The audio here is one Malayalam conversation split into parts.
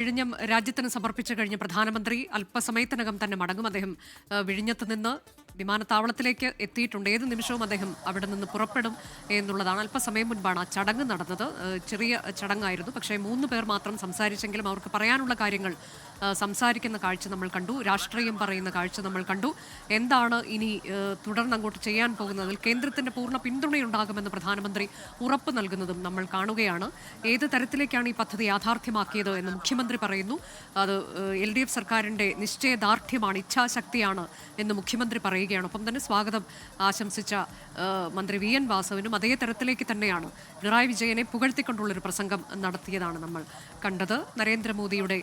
വിഴിഞ്ഞം രാജ്യത്തിന് സമർപ്പിച്ചു കഴിഞ്ഞ പ്രധാനമന്ത്രി അല്പസമയത്തിനകം തന്നെ മടങ്ങും. അദ്ദേഹം വിഴിഞ്ഞത്ത് നിന്ന് വിമാനത്താവളത്തിലേക്ക് എത്തിയിട്ടുണ്ട്. ഏത് നിമിഷവും അദ്ദേഹം അവിടെ നിന്ന് പുറപ്പെടും എന്നുള്ളതാണ്. അല്പസമയം മുൻപാണ് ആ ചടങ്ങ് നടന്നത്. ചെറിയ ചടങ്ങായിരുന്നു. പക്ഷേ 3 പേർ മാത്രം സംസാരിച്ചെങ്കിലും അവർക്ക് പറയാനുള്ള കാര്യങ്ങൾ സംസാരിക്കുന്ന കാഴ്ച നമ്മൾ കണ്ടു. രാഷ്ട്രീയം പറയുന്ന കാഴ്ച നമ്മൾ കണ്ടു. എന്താണ് ഇനി തുടർന്ന് അങ്ങോട്ട് ചെയ്യാൻ പോകുന്നതിൽ കേന്ദ്രത്തിന്റെ പൂർണ്ണ പിന്തുണയുണ്ടാകുമെന്ന് പ്രധാനമന്ത്രി ഉറപ്പ് നൽകുന്നതും നമ്മൾ കാണുകയാണ്. ഏത് തരത്തിലേക്കാണ് ഈ പദ്ധതി യാഥാർത്ഥ്യമാക്കിയത് എന്ന് മുഖ്യമന്ത്രി പറയുന്നു. അത് LDF സർക്കാരിന്റെ നിശ്ചയദാർഢ്യമാണ്, ഇച്ഛാശക്തിയാണ് എന്ന് മുഖ്യമന്ത്രി പറയുകയാണ്. ഒപ്പം തന്നെ സ്വാഗതം ആശംസിച്ച മന്ത്രി VN വാസവനും അതേ തരത്തിലേക്ക് തന്നെയാണ് പിണറായി വിജയനെ പുകഴ്ത്തിക്കൊണ്ടുള്ളൊരു പ്രസംഗം നടത്തിയതാണ് നമ്മൾ കണ്ടത്. നരേന്ദ്രമോദിയുടെ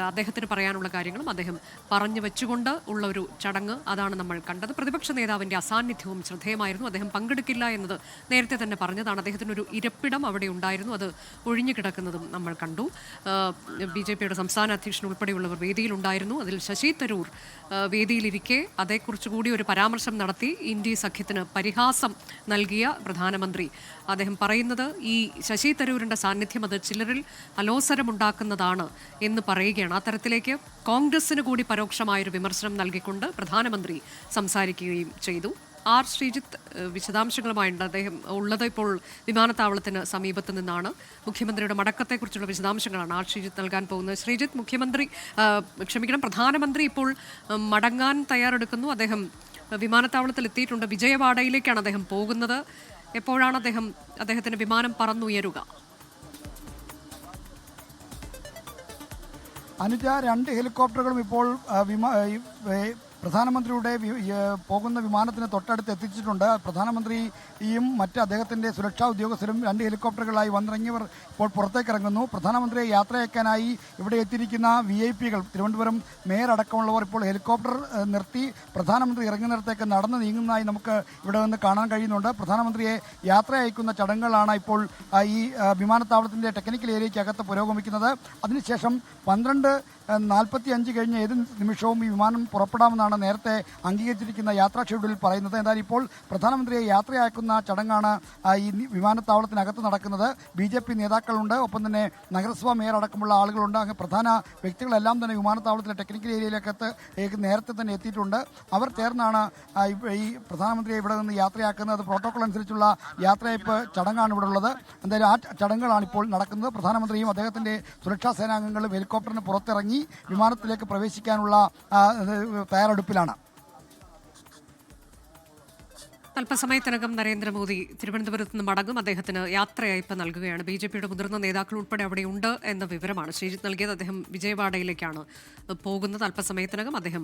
അദ്ദേഹത്തിന് പറയാനുള്ള കാര്യങ്ങളും അദ്ദേഹം പറഞ്ഞു വെച്ചുകൊണ്ട് ഉള്ള ഒരു ചടങ്ങ് അതാണ് നമ്മൾ കണ്ടത്. പ്രതിപക്ഷ നേതാവിന്റെ അസാന്നിധ്യവും ശ്രദ്ധേയമായിരുന്നു. അദ്ദേഹം പങ്കെടുക്കില്ല എന്നത് നേരത്തെ തന്നെ പറഞ്ഞതാണ്. അദ്ദേഹത്തിനൊരു ഇരപ്പിടം അവിടെ ഉണ്ടായിരുന്നു, അത് ഒഴിഞ്ഞു കിടക്കുന്നതും നമ്മൾ കണ്ടു. BJPയുടെ സംസ്ഥാന അധ്യക്ഷൻ ഉൾപ്പെടെയുള്ളവർ വേദിയിലുണ്ടായിരുന്നു. അതിൽ ശശി തരൂർ വേദിയിലിരിക്കെ അതേക്കുറിച്ചുകൂടി ഒരു പരാമർശം നടത്തി. ഇന്ത്യ സഖ്യത്തിന് പരിഹാസം നൽകിയ പ്രധാനമന്ത്രി അദ്ദേഹം പറയുന്നത് ഈ ശശി തരൂരിന്റെ സാന്നിധ്യം അത് ചിലരിൽ അലോസരമുണ്ടാക്കുന്നതാണ് എന്ന് പറയുകയാണ്. ആ തരത്തിലേക്ക് കോൺഗ്രസിന് കൂടി പരോക്ഷമായൊരു വിമർശനം നൽകിക്കൊണ്ട് പ്രധാനമന്ത്രി സംസാരിക്കുകയും ചെയ്തു. ശ്രീജിത്ത് വിശദാംശങ്ങളുമായുണ്ട്. അദ്ദേഹം ഉള്ളത് ഇപ്പോൾ വിമാനത്താവളത്തിന് സമീപത്ത് നിന്നാണ്. മുഖ്യമന്ത്രിയുടെ മടക്കത്തെക്കുറിച്ചുള്ള വിശദാംശങ്ങളാണ് ശ്രീജിത്ത് നൽകാൻ പോകുന്നത്. ശ്രീജിത്ത്, പ്രധാനമന്ത്രി ഇപ്പോൾ മടങ്ങാൻ തയ്യാറെടുക്കുന്നു. അദ്ദേഹം വിമാനത്താവളത്തിൽ എത്തിയിട്ടുണ്ട്. വിജയവാഡയിലേക്കാണ് അദ്ദേഹം പോകുന്നത്. എപ്പോഴാണ് അദ്ദേഹത്തിന്റെ വിമാനം പറന്നുയരുക? അനുജ, 2 ഹെലികോപ്റ്ററുകളും ഇപ്പോൾ പ്രധാനമന്ത്രിയുടെ പോകുന്ന വിമാനത്തിന് തൊട്ടടുത്ത് എത്തിച്ചിട്ടുണ്ട്. പ്രധാനമന്ത്രിയും മറ്റ് അദ്ദേഹത്തിൻ്റെ സുരക്ഷാ ഉദ്യോഗസ്ഥരും 2 ഹെലികോപ്റ്ററുകളായി വന്നിറങ്ങിയവർ ഇപ്പോൾ പുറത്തേക്ക് ഇറങ്ങുന്നു. പ്രധാനമന്ത്രിയെ യാത്രയാക്കാനായി ഇവിടെ എത്തിയിരിക്കുന്ന VIP-കൾ, തിരുവനന്തപുരം മേയർ അടക്കമുള്ളവർ ഇപ്പോൾ ഹെലികോപ്റ്റർ നിർത്തി പ്രധാനമന്ത്രി ഇറങ്ങുന്നിടത്തേക്ക് നടന്നു നീങ്ങുന്നതായി നമുക്ക് ഇവിടെ നിന്ന് കാണാൻ കഴിയുന്നുണ്ട്. പ്രധാനമന്ത്രിയെ യാത്ര അയക്കുന്ന ചടങ്ങുകളാണ് ഇപ്പോൾ ഈ വിമാനത്താവളത്തിൻ്റെ ടെക്നിക്കൽ ഏരിയയ്ക്കകത്ത് പുരോഗമിക്കുന്നത്. അതിനുശേഷം 12:45 കഴിഞ്ഞ് ഏത് നിമിഷവും ഈ വിമാനം പുറപ്പെടാമെന്നാണ് നേരത്തെ അംഗീകരിച്ചിരിക്കുന്ന യാത്രാ ഷെഡ്യൂളിൽ പറയുന്നത്. എന്നാൽ ഇപ്പോൾ പ്രധാനമന്ത്രിയെ യാത്രയാക്കുന്ന ചടങ്ങാണ് ഈ വിമാനത്താവളത്തിനകത്ത് നടക്കുന്നത്. BJP നേതാക്കളുണ്ട്, ഒപ്പം തന്നെ നഗരസഭാ മേയർ അടക്കമുള്ള ആളുകളുണ്ട്. അങ്ങനെ പ്രധാന വ്യക്തികളെല്ലാം തന്നെ വിമാനത്താവളത്തിലെ ടെക്നിക്കൽ ഏരിയയിലേക്കകത്ത് നേരത്തെ തന്നെ എത്തിയിട്ടുണ്ട്. അവർ ചേർന്നാണ് ഈ പ്രധാനമന്ത്രിയെ ഇവിടെ നിന്ന് യാത്രയാക്കുന്നത്. പ്രോട്ടോകോൾ അനുസരിച്ചുള്ള യാത്രയയപ്പ് ചടങ്ങാണ് ഇവിടെ ഉള്ളത്. എന്തായാലും ആ ചടങ്ങുകളാണ് ഇപ്പോൾ നടക്കുന്നത്. പ്രധാനമന്ത്രിയും അദ്ദേഹത്തിൻ്റെ സുരക്ഷാ സേനാംഗങ്ങളും ഹെലികോപ്റ്ററിന് പുറത്തിറങ്ങി വിമാനത്തിലേക്ക് പ്രവേശിക്കാനുള്ള തയ്യാറെടുപ്പിലാണ്. അല്പസമയത്തിനകം നരേന്ദ്രമോദി തിരുവനന്തപുരത്ത് നിന്ന് മടങ്ങും. അദ്ദേഹത്തിന് യാത്രയയപ്പ് നൽകുകയാണ്. BJPയുടെ മുതിർന്ന നേതാക്കൾ ഉൾപ്പെടെ അവിടെയുണ്ട് എന്ന വിവരമാണ് ശ്രീജിത്ത് നൽകിയത്. അദ്ദേഹം വിജയവാഡയിലേക്കാണ് പോകുന്നത്. അല്പസമയത്തിനകം അദ്ദേഹം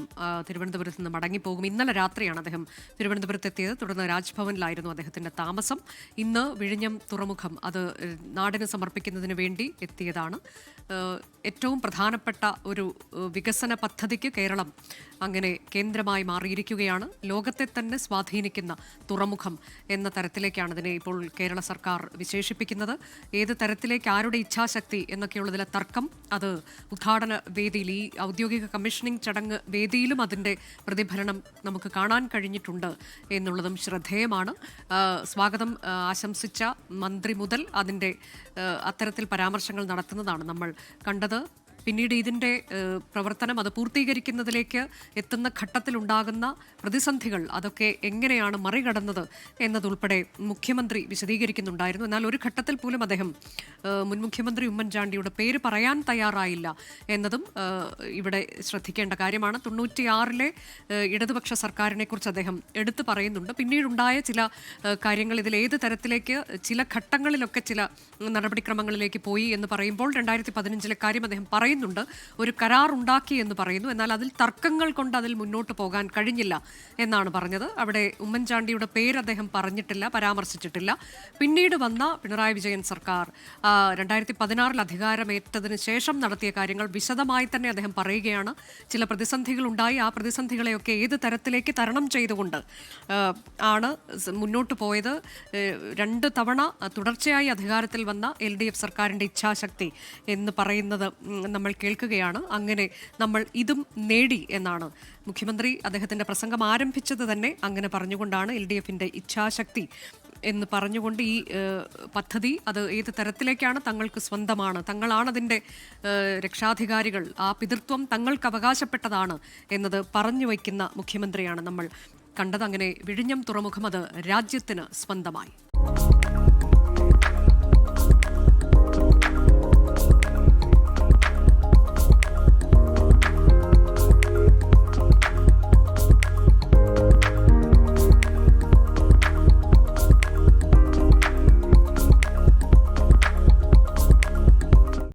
തിരുവനന്തപുരത്ത് നിന്ന് മടങ്ങിപ്പോകും. ഇന്നലെ രാത്രിയാണ് അദ്ദേഹം തിരുവനന്തപുരത്ത് എത്തിയത്. തുടർന്ന് രാജ്ഭവനിലായിരുന്നു അദ്ദേഹത്തിൻ്റെ താമസം. ഇന്ന് വിഴിഞ്ഞം തുറമുഖം അത് നാടിന് സമർപ്പിക്കുന്നതിന് വേണ്ടി എത്തിയതാണ്. ഏറ്റവും പ്രധാനപ്പെട്ട ഒരു വികസന പദ്ധതിക്ക് കേരളം അങ്ങനെ കേന്ദ്രമായി മാറിയിരിക്കുകയാണ്. ലോകത്തെ തന്നെ സ്വാധീനിക്കുന്ന തുറമുഖം എന്ന തരത്തിലേക്കാണ് ഇതിനെ ഇപ്പോൾ കേരള സർക്കാർ വിശേഷിപ്പിക്കുന്നത്. ഏത് തരത്തിലേക്ക്, ആരുടെ ഇച്ഛാശക്തി എന്നൊക്കെയുള്ളതിലെ തർക്കം അത് ഉദ്ഘാടന വേദിയിൽ, ഈ ഔദ്യോഗിക കമ്മീഷനിങ് ചടങ്ങ് വേദിയിലും അതിൻ്റെ പ്രതിഫലനം നമുക്ക് കാണാൻ കഴിഞ്ഞിട്ടുണ്ട് എന്നുള്ളതും ശ്രദ്ധേയമാണ്. സ്വാഗതം ആശംസിച്ച മന്ത്രി മുതൽ അതിൻ്റെ അത്തരത്തിൽ പരാമർശങ്ങൾ നടത്തുന്നതാണ് നമ്മൾ കണ്ടത്. പിന്നീട് ഇതിൻ്റെ പ്രവർത്തനം അത് പൂർത്തീകരിക്കുന്നതിലേക്ക് എത്തുന്ന ഘട്ടത്തിലുണ്ടാകുന്ന പ്രതിസന്ധികൾ അതൊക്കെ എങ്ങനെയാണ് മറികടന്നത് എന്നതുൾപ്പെടെ മുഖ്യമന്ത്രി വിശദീകരിക്കുന്നുണ്ടായിരുന്നു. എന്നാൽ ഒരു ഘട്ടത്തിൽ പോലും അദ്ദേഹം മുൻ മുഖ്യമന്ത്രി ഉമ്മൻചാണ്ടിയുടെ പേര് പറയാൻ തയ്യാറായില്ല എന്നതും ഇവിടെ ശ്രദ്ധിക്കേണ്ട കാര്യമാണ്. 96-ലെ ഇടതുപക്ഷ സർക്കാരിനെ കുറിച്ച് അദ്ദേഹം എടുത്തു പറയുന്നുണ്ട്. പിന്നീടുണ്ടായ ചില കാര്യങ്ങൾ, ഇതിൽ ഏത് തരത്തിലേക്ക് ചില ഘട്ടങ്ങളിലൊക്കെ ചില നടപടിക്രമങ്ങളിലേക്ക് പോയി എന്ന് പറയുമ്പോൾ 2015-ലെ കാര്യം അദ്ദേഹം പറയുന്നുണ്ട്. ഒരു കരാർ ഉണ്ടാക്കി എന്ന് പറയുന്നു. എന്നാൽ അതിൽ തർക്കങ്ങൾ കൊണ്ട് അതിൽ മുന്നോട്ട് പോകാൻ കഴിഞ്ഞില്ല എന്നാണ് പറഞ്ഞത്. അവിടെ ഉമ്മൻചാണ്ടിയുടെ പേര് അദ്ദേഹം പറഞ്ഞിട്ടില്ല, പരാമർശിച്ചിട്ടില്ല. പിന്നീട് വന്ന പിണറായി വിജയൻ സർക്കാർ 2016-ൽ അധികാരമേറ്റതിന് ശേഷം നടത്തിയ കാര്യങ്ങൾ വിശദമായി തന്നെ അദ്ദേഹം പറയുകയാണ്. ചില പ്രതിസന്ധികൾ ഉണ്ടായി. ആ പ്രതിസന്ധികളെയൊക്കെ ഏത് തരത്തിലേക്ക് തരണം ചെയ്തുകൊണ്ട് ആണ് മുന്നോട്ട് പോയത്. 2 തവണ തുടർച്ചയായി അധികാരത്തിൽ വന്ന LDF സർക്കാരിൻ്റെ ഇച്ഛാശക്തി എന്ന് പറയുന്നത് നമ്മൾ കേൾക്കുകയാണ്. അങ്ങനെ നമ്മൾ ഇതും നേടി എന്നാണ് മുഖ്യമന്ത്രി അദ്ദേഹത്തിൻ്റെ പ്രസംഗം ആരംഭിച്ചത് തന്നെ അങ്ങനെ പറഞ്ഞുകൊണ്ടാണ്. LDFിൻ്റെ ഇച്ഛാശക്തി എന്ന് പറഞ്ഞുകൊണ്ട് ഈ പദ്ധതി അത് ഏത് തരത്തിലേക്കാണ് തങ്ങൾക്ക് സ്വന്തമാണ്, തങ്ങളാണ് അതിൻ്റെ രക്ഷാധികാരികൾ, ആ പിതൃത്വം തങ്ങൾക്ക് അവകാശപ്പെട്ടതാണ് എന്നത് പറഞ്ഞു വയ്ക്കുന്ന മുഖ്യമന്ത്രിയാണ് നമ്മൾ കണ്ടത്. അങ്ങനെ വിഴിഞ്ഞം തുറമുഖം അത് രാജ്യത്തിന് സ്വന്തമായി.